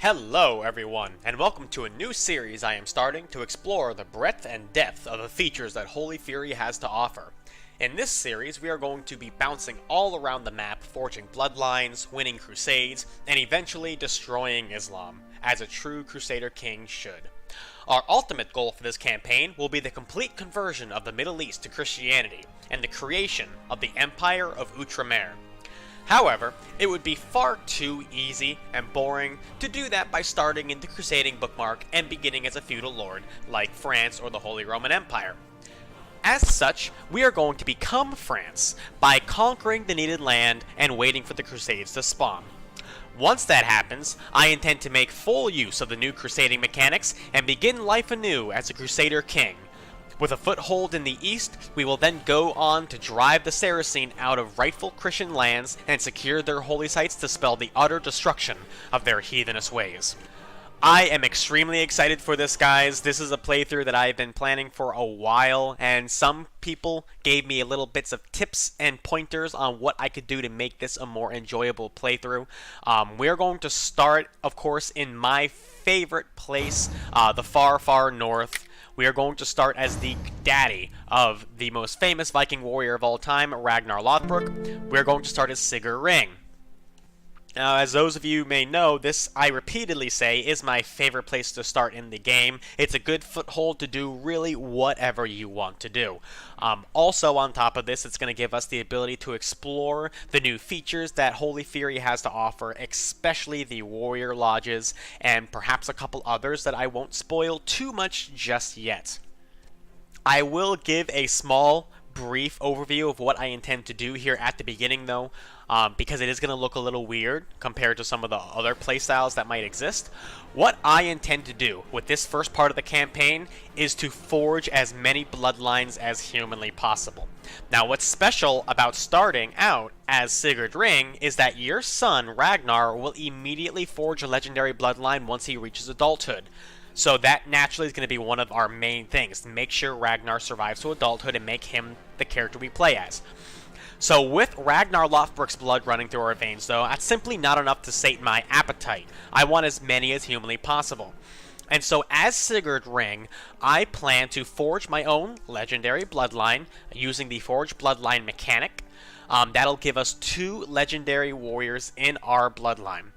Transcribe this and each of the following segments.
Hello everyone, and welcome to a new series I am starting to explore the breadth and depth of the features that Holy Fury has to offer. In this series, we are going to be bouncing all around the map, forging bloodlines, winning crusades, and eventually destroying Islam, as a true Crusader King should. Our ultimate goal for this campaign will be the complete conversion of the Middle East to Christianity, and the creation of the Empire of Outremer. However, it would be far too easy and boring to do that by starting in the Crusading bookmark and beginning as a feudal lord like France or the Holy Roman Empire. As such, we are going to become France by conquering the needed land and waiting for the Crusades to spawn. Once that happens, I intend to make full use of the new Crusading mechanics and begin life anew as a Crusader King. With a foothold in the east, we will then go on to drive the Saracen out of rightful Christian lands and secure their holy sites to spell the utter destruction of their heathenish ways. I am extremely excited for this, guys. This is a playthrough that I've been planning for a while, and some people gave me little bits of tips and pointers on what I could do to make this a more enjoyable playthrough. We're going to start, of course, in my favorite place, the far, far north. We are going to start as the daddy of the most famous Viking warrior of all time, Ragnar Lothbrok. We're going to start as Sigurd. Now, as those of you may know, this, I repeatedly say, is my favorite place to start in the game. It's a good foothold to do really whatever you want to do. Also, on top of this, it's going to give us the ability to explore the new features that Holy Fury has to offer, especially the warrior lodges, and perhaps a couple others that I won't spoil too much just yet. I will give a small, brief overview of what I intend to do here at the beginning, though, because it is going to look a little weird compared to some of the other playstyles that might exist. What I intend to do with this first part of the campaign is to forge as many bloodlines as humanly possible. Now, what's special about starting out as Sigurd Ring is that your son, Ragnar, will immediately forge a legendary bloodline once he reaches adulthood. So that naturally is going to be one of our main things, to make sure Ragnar survives to adulthood and make him the character we play as. So with Ragnar Lothbrok's blood running through our veins, though, that's simply not enough to sate my appetite. I want as many as humanly possible. And so as Sigurd Ring, I plan to forge my own legendary bloodline using the Forge Bloodline mechanic. That'll give us 2 legendary warriors in our bloodline.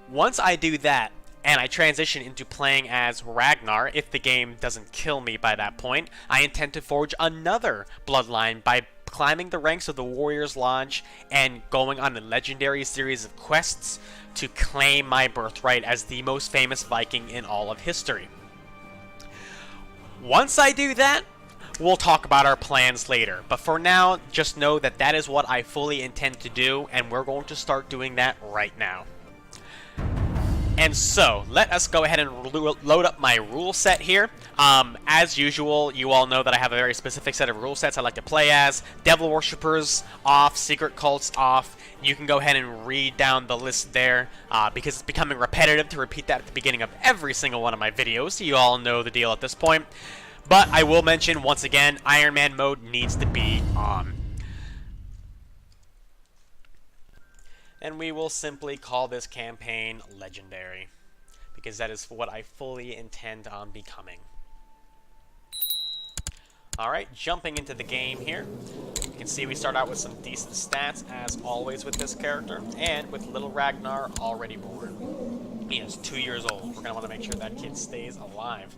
Once I do that, and I transition into playing as Ragnar, if the game doesn't kill me by that point, I intend to forge another bloodline by climbing the ranks of the Warriors Lodge and going on a legendary series of quests to claim my birthright as the most famous Viking in all of history. Once I do that, we'll talk about our plans later, but for now, just know that that is what I fully intend to do, and we're going to start doing that right now. And so, let us go ahead and load up my rule set here. As usual, you all know that I have a very specific set of rule sets I like to play as. Devil Worshippers off, Secret Cults off. You can go ahead and read down the list there, because it's becoming repetitive to repeat that at the beginning of every single one of my videos. You all know the deal at this point. But I will mention, once again, Iron Man mode needs to be on. And we will simply call this campaign Legendary, because that is what I fully intend on becoming. Alright, jumping into the game here. You can see we start out with some decent stats, as always with this character, and with little Ragnar already born. He is 2 years old. We're going to want to make sure that kid stays alive.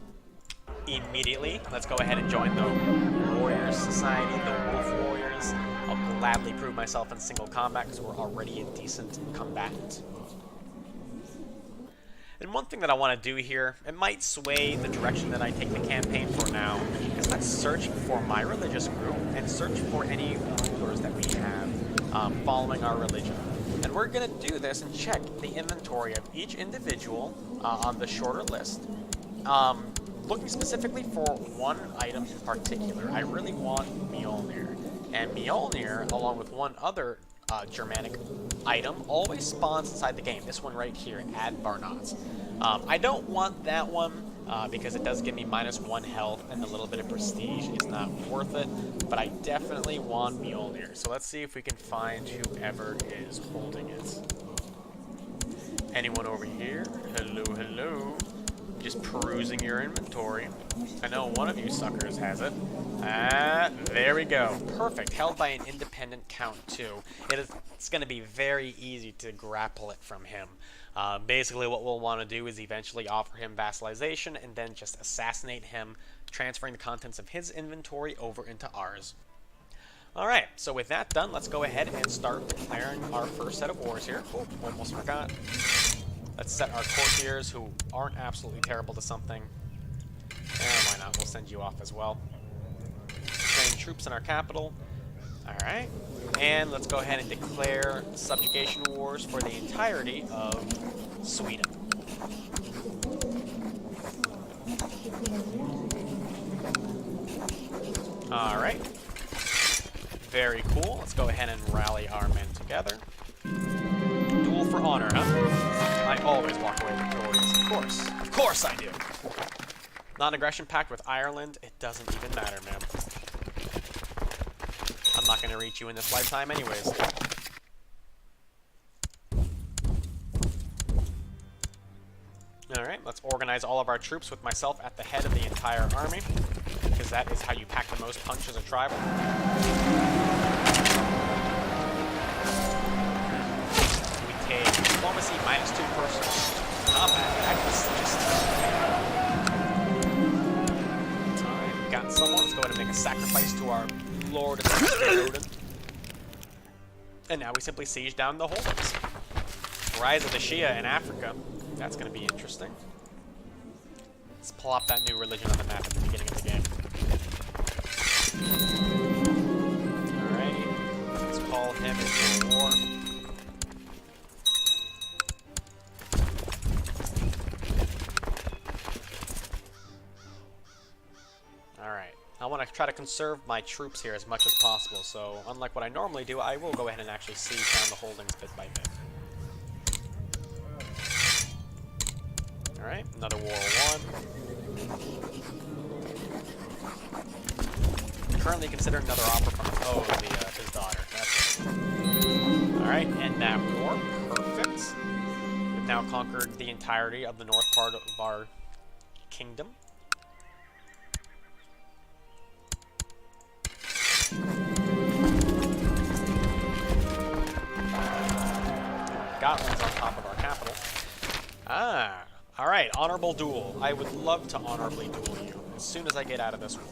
Immediately, let's go ahead and join the Warriors Society, the Wolf Warriors. I'll gladly prove myself in single combat because we're already a decent combatant. And one thing that I want to do here, it might sway the direction that I take the campaign for now, is let's search for my religious group and search for any rulers that we have following our religion. And we're going to do this and check the inventory of each individual on the shorter list. Looking specifically for one item in particular, I really want Mjolnir. And Mjolnir, along with one other Germanic item, always spawns inside the game. This one right here, Adbarnot. I don't want that one because it does give me -1 health, and a little bit of prestige is not worth it. But I definitely want Mjolnir. So let's see if we can find whoever is holding it. Anyone over here? Hello, hello. Just perusing your inventory. I know one of you suckers has it. Ah, there we go. Perfect. Held by an independent count, too. It's going to be very easy to grapple it from him. Basically, what we'll want to do is eventually offer him vassalization and then just assassinate him, transferring the contents of his inventory over into ours. Alright, so with that done, let's go ahead and start declaring our first set of wars here. Oh, almost forgot. Let's set our courtiers, who aren't absolutely terrible to something. And why not? We'll send you off as well. Train troops in our capital. Alright. And let's go ahead and declare subjugation wars for the entirety of Sweden. Alright. Very cool. Let's go ahead and rally our men together. Duel for honor, huh? I always walk away victorious, of course. Of course I do! Non-aggression pact with Ireland, it doesn't even matter, man. I'm not going to reach you in this lifetime anyways. Alright, let's organize all of our troops with myself at the head of the entire army, because that is how you pack the most punch as a tribal. We take diplomacy -2 personal combat. Time. Got someone. Let's go ahead and make a sacrifice to our Lord of Sigurd. And now we simply siege down the holdings. Rise of the Shia in Africa. That's going to be interesting. Let's plop that new religion on the map at the beginning of the game. Alright. Let's call him into a war. Alright. I want to try to conserve my troops here as much as possible, so unlike what I normally do, I will go ahead and actually siege down the holdings bit by bit. Alright, another war 1. Currently consider another offer from his daughter. That's it. Alright, end that war. Perfect. We've now conquered the entirety of the north part of our kingdom. Scotland's on top of our capital. Ah. Alright, honorable duel. I would love to honorably duel you as soon as I get out of this war.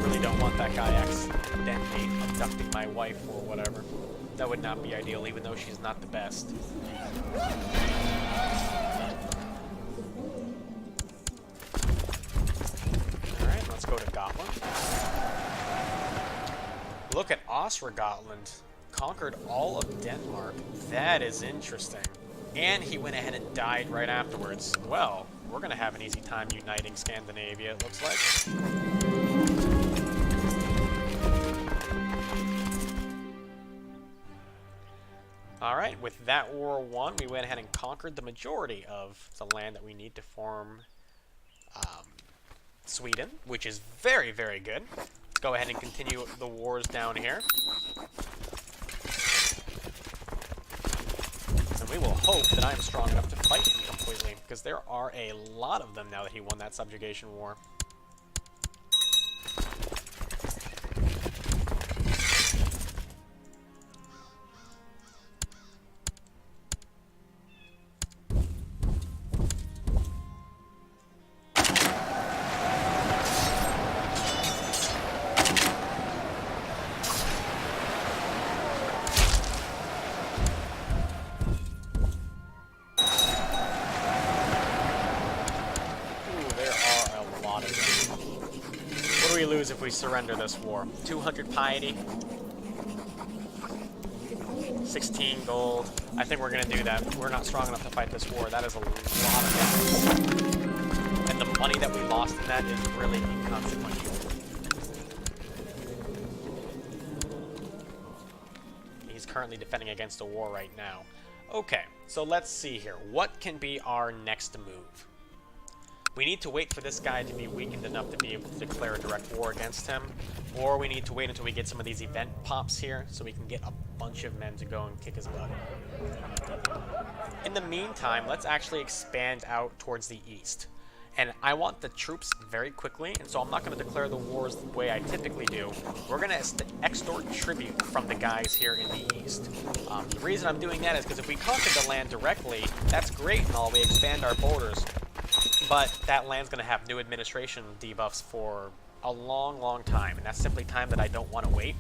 Really don't want that guy accidentally abducting my wife or whatever. That would not be ideal, even though she's not the best. Alright, let's go to Gotland. Look at Osra-Gotland. Conquered all of Denmark. That is interesting. And he went ahead and died right afterwards. Well, we're going to have an easy time uniting Scandinavia, it looks like. Alright, with that war won, we went ahead and conquered the majority of the land that we need to form Sweden, which is very, very good. Let's go ahead and continue the wars down here. And we will hope that I'm strong enough to fight him completely, because there are a lot of them now that he won that subjugation war. If we surrender this war. 200 piety, 16 gold. I think we're going to do that. We're not strong enough to fight this war. That is a lot of damage. And the money that we lost in that is really inconsequential. He's currently defending against a war right now. Okay, so let's see here. What can be our next move? We need to wait for this guy to be weakened enough to be able to declare a direct war against him, or we need to wait until we get some of these event pops here so we can get a bunch of men to go and kick his butt. In the meantime, let's actually expand out towards the east. And I want the troops very quickly, and so I'm not going to declare the wars the way I typically do. We're going to extort tribute from the guys here in the east. The reason I'm doing that is because if we conquer the land directly, that's great and all, we expand our borders, but that land's going to have new administration debuffs for a long, long time, and that's simply time that I don't want to wait.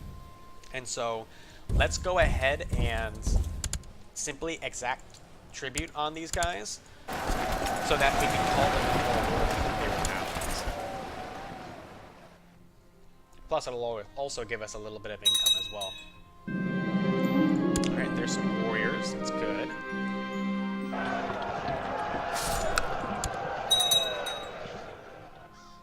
And so let's go ahead and simply exact tribute on these guys, so that we can call them their allies. Plus, it'll also give us a little bit of income as well. Alright, there's some warriors. That's good.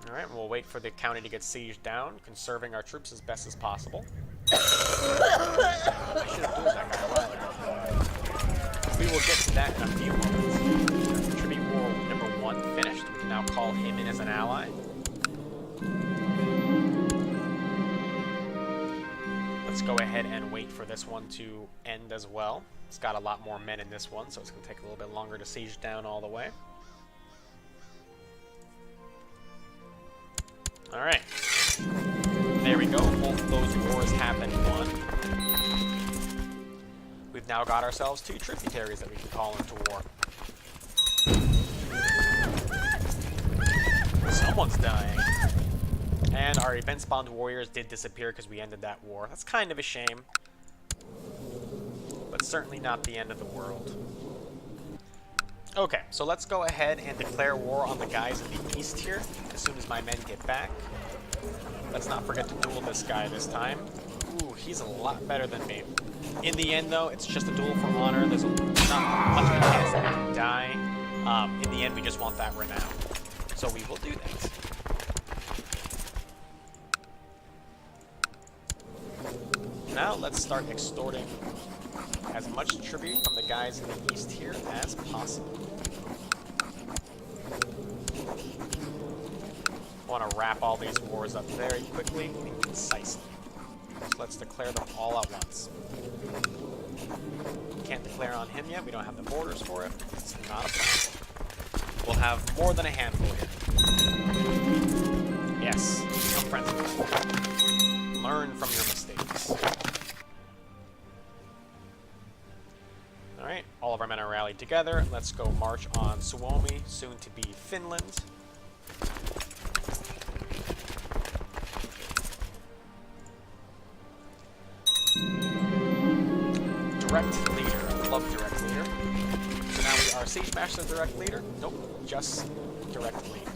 Alright, we'll wait for the county to get sieged down, conserving our troops as best as possible. I should have killed that guy a while ago. We will get to that in a few moments. Tribute War number 1 finished. We can now call him in as an ally. Let's go ahead and wait for this one to end as well. It's got a lot more men in this one, so it's going to take a little bit longer to siege down all the way. Alright. There we go. Both of those wars have been won. We've now got ourselves 2 tributaries that we can call into war. Someone's dying. And our event-spawned warriors did disappear because we ended that war. That's kind of a shame. But certainly not the end of the world. Okay, so let's go ahead and declare war on the guys in the east here as soon as my men get back. Let's not forget to duel this guy this time. Ooh, he's a lot better than me. In the end, though, it's just a duel for honor. There's not much of a chance that we can die. In the end, we just want that renown. So we will do that. Now let's start extorting as much tribute from the guys in the east here as possible. I want to wrap all these wars up very quickly and concisely. So let's declare them all at once. Can't declare on him yet, we don't have the borders for it. It's not a problem. We'll have more than a handful here. Yes, become friends with them. Learn from your mistakes. Alright, all of our men are rallied together. Let's go march on Suomi, soon to be Finland. Direct leader. I love direct leader. So now we are Siege Master direct leader? Nope, just direct leader.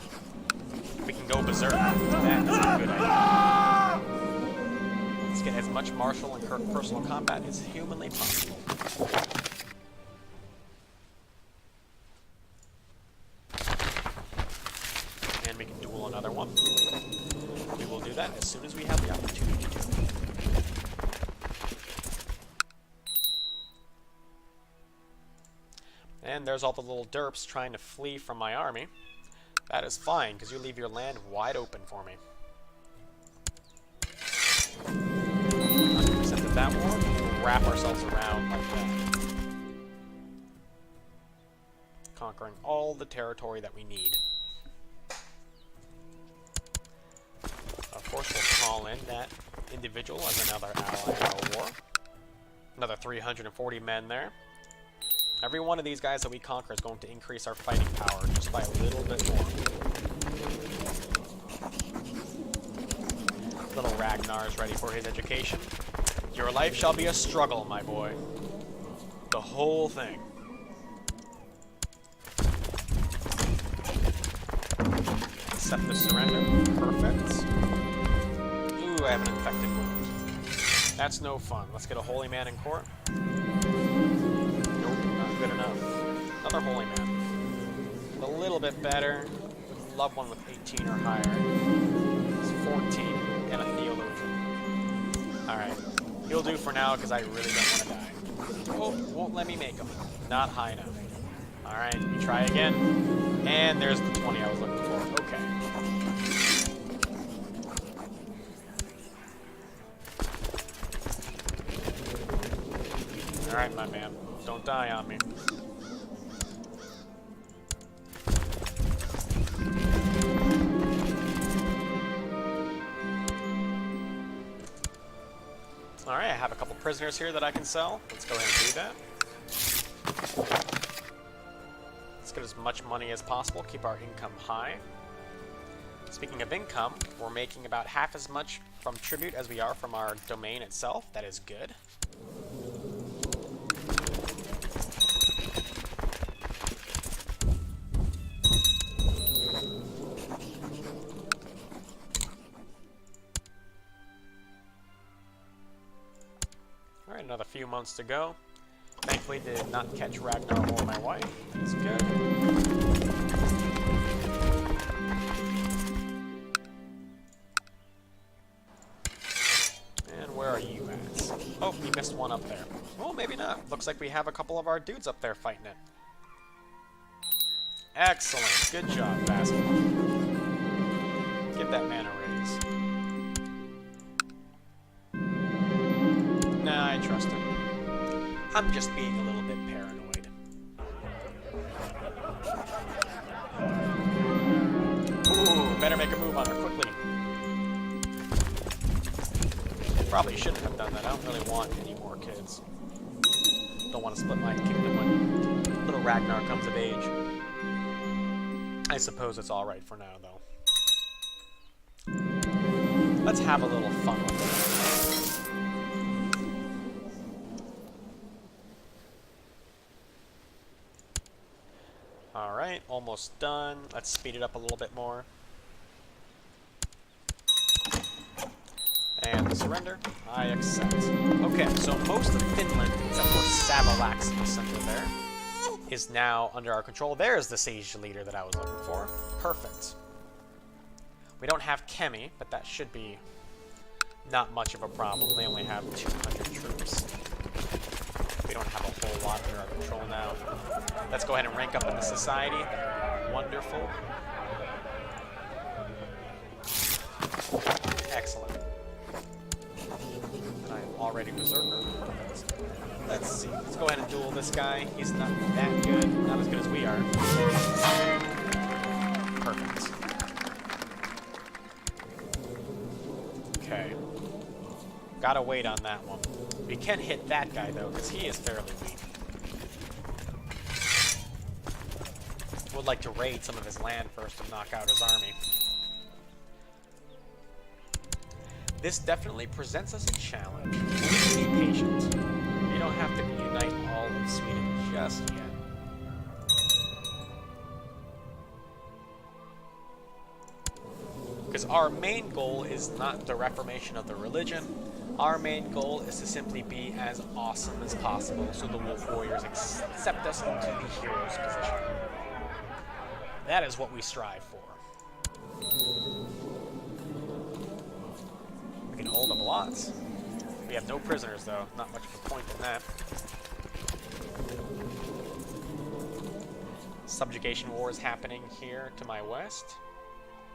We can go berserk. That is a good idea. Let's get as much martial and personal combat as humanly possible. And we can duel another one. We will do that as soon as we have the opportunity to. And there's all the little derps trying to flee from my army. That is fine, because you leave your land wide open for me. 100% of that war, we'll wrap ourselves around like that. Conquering all the territory that we need. Of course, we'll call in that individual as another ally in our war. Another 340 men there. Every one of these guys that we conquer is going to increase our fighting power just by a little bit more. Little Ragnar is ready for his education. Your life shall be a struggle, my boy. The whole thing. Accept the surrender. Perfect. Ooh, I have an infected wound. That's no fun. Let's get a holy man in court. Good enough. Another holy man. A little bit better. Would love one with 18 or higher. It's 14 and a theologian. Alright. He'll do for now because I really don't want to die. Oh, won't let me make him. Not high enough. Alright, we try again. And there's the 20 I was looking for. Okay. Alright, my man. Don't die on me. Alright, I have a couple prisoners here that I can sell. Let's go ahead and do that. Let's get as much money as possible, keep our income high. Speaking of income, we're making about half as much from tribute as we are from our domain itself. That is good. Alright, another few months to go. Thankfully did not catch Ragnar or my wife. That's good. And where are you at? Oh, we missed one up there. Well, maybe not. Looks like we have a couple of our dudes up there fighting it. Excellent. Good job, Basil. Give that man a raise. Nah, I trust him. I'm just being a little bit paranoid. Ooh, better make a move on her quickly. Probably shouldn't have done that. I don't really want any more kids. Don't want to split my kingdom when little Ragnar comes of age. I suppose it's alright for now, though. Let's have a little fun with it. Alright, almost done. Let's speed it up a little bit more. And surrender. I accept. Okay, so most of Finland, except for Savalax in the center there, is now under our control. There's the Sage leader that I was looking for. Perfect. We don't have Kemi, but that should be not much of a problem. They only have 200 troops. We don't have a whole lot under our control now. Let's go ahead and rank up in the society. Wonderful. Excellent. And I'm already Berserker. Perfect. Let's see. Let's go ahead and duel this guy. He's not that good. Not as good as we are. Perfect. Okay. Gotta wait on that one. We can hit that guy, though, because he is fairly weak. Would like to raid some of his land first to knock out his army. This definitely presents us a challenge. Please be patient. You don't have to unite all of Sweden just yet. Because our main goal is not the reformation of the religion. Our main goal is to simply be as awesome as possible so the Wolf Warriors accept us into the hero's position. That is what we strive for. We can hold them a lot. We have no prisoners, though. Not much of a point in that. Subjugation war is happening here to my west.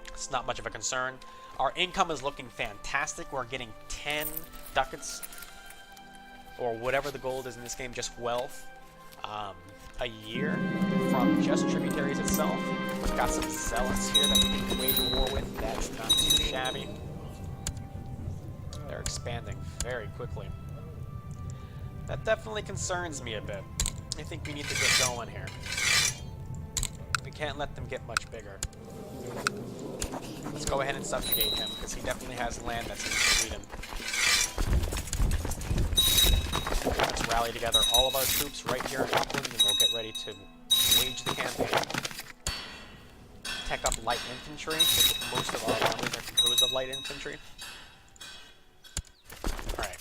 It's not much of a concern. Our income is looking fantastic. We're getting 10 ducats, or whatever the gold is in this game, just wealth, a year from just tributaries itself. We've got some zealots here that we can wage a war with. That's not too shabby. They're expanding very quickly. That definitely concerns me a bit. I think we need to get going here. We can't let them get much bigger. Let's go ahead and subjugate him, because he definitely has land that's in Sweden. Let's rally together all of our troops right here in England, and we'll get ready to wage the campaign. Tech up light infantry, because most of our armies are composed of light infantry. Alright.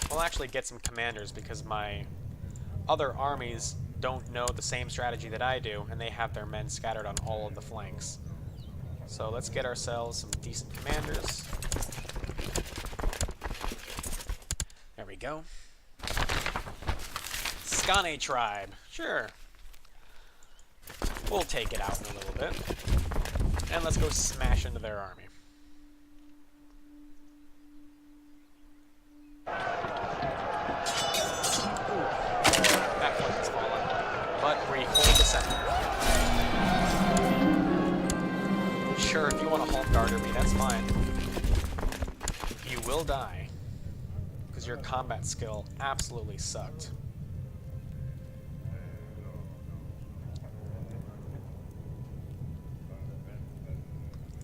We'll actually get some commanders, because my other armies don't know the same strategy that I do, and they have their men scattered on all of the flanks. So let's get ourselves some decent commanders. There we go. Skane tribe. Sure. We'll take it out in a little bit. And let's go smash into their army. Ooh, that point has fallen. But we hold the center. Sure, if you want to home guard me, that's fine. You will die. Because your combat skill absolutely sucked.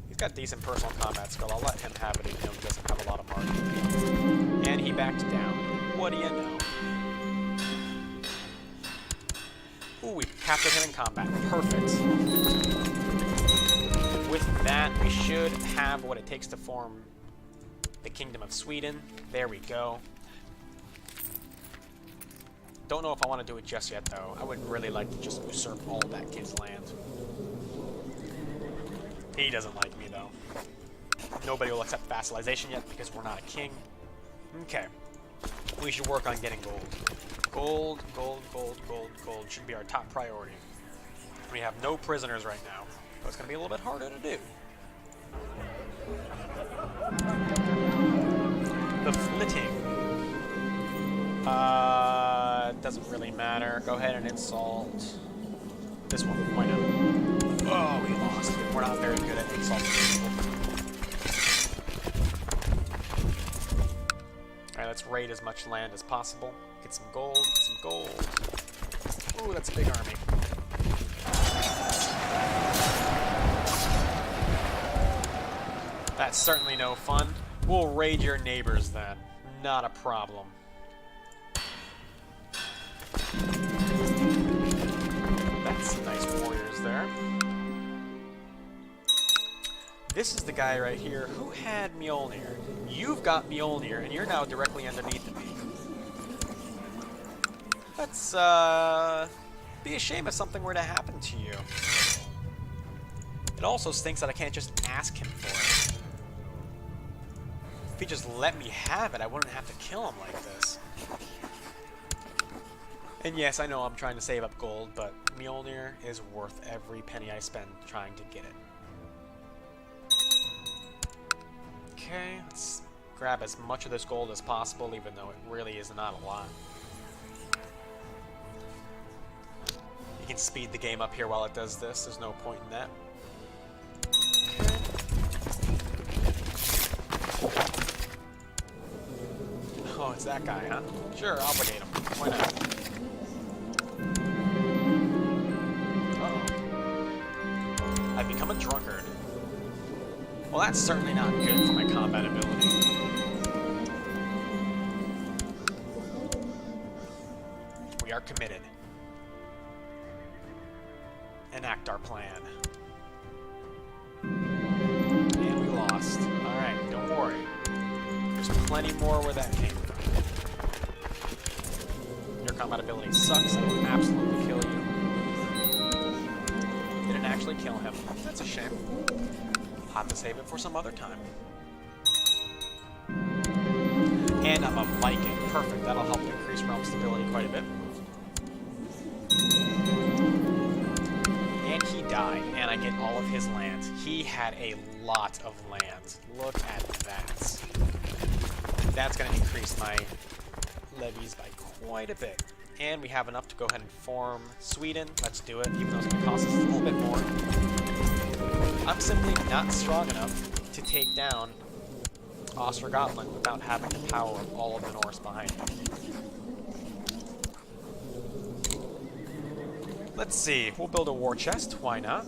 He's got decent personal combat skill. I'll let him have it even though he doesn't have a lot of margin. And he backed down. What do you know? Ooh, we captured him in combat. Perfect. With that, we should have what it takes to form the Kingdom of Sweden. There we go. Don't know if I want to do it just yet, though. I would really like to just usurp all of that kid's land. He doesn't like me, though. Nobody will accept vassalization yet because we're not a king. Okay. We should work on getting gold. Gold, gold, gold, gold, gold should be our top priority. We have no prisoners right now, so it's going to be a little bit harder to do. The flitting. Doesn't really matter. Go ahead and insult this one. Why not? Oh, we lost. We're not very good at insulting people. Alright, let's raid as much land as possible. Get some gold, get some gold. Ooh, that's a big army. That's certainly no fun. We'll raid your neighbors then. Not a problem. That's some nice warriors there. This is the guy right here who had Mjolnir. You've got Mjolnir, and you're now directly underneath me. Let's, be a shame if something were to happen to you. It also stinks that I can't just ask him for it. If he just let me have it, I wouldn't have to kill him like this. And yes, I know I'm trying to save up gold, but Mjolnir is worth every penny I spend trying to get it. Okay, let's grab as much of this gold as possible, even though it really is not a lot. You can speed the game up here while it does this. There's no point in that. Okay. Oh, it's that guy, huh? Sure, I'll brigade him. Why not? Uh-oh. I've become a drunkard. Well, that's certainly not good for my combat ability. We are committed. Enact our plan. And we lost. Alright, don't worry. There's plenty more where that came from. Your combat ability sucks. I will absolutely kill you. Didn't actually kill him. That's a shame. I'll have to save it for some other time. And I'm a Viking. Perfect. That'll help increase realm stability quite a bit. And he died, and I get all of his land. He had a lot of land. Look at that. That's going to increase my levies by quite a bit. And we have enough to go ahead and form Sweden. Let's do it, even though it's going to cost us a little bit more. I'm simply not strong enough to take down Ostrogothland without having the power of all of the Norse behind me. Let's see, we'll build a war chest, why not?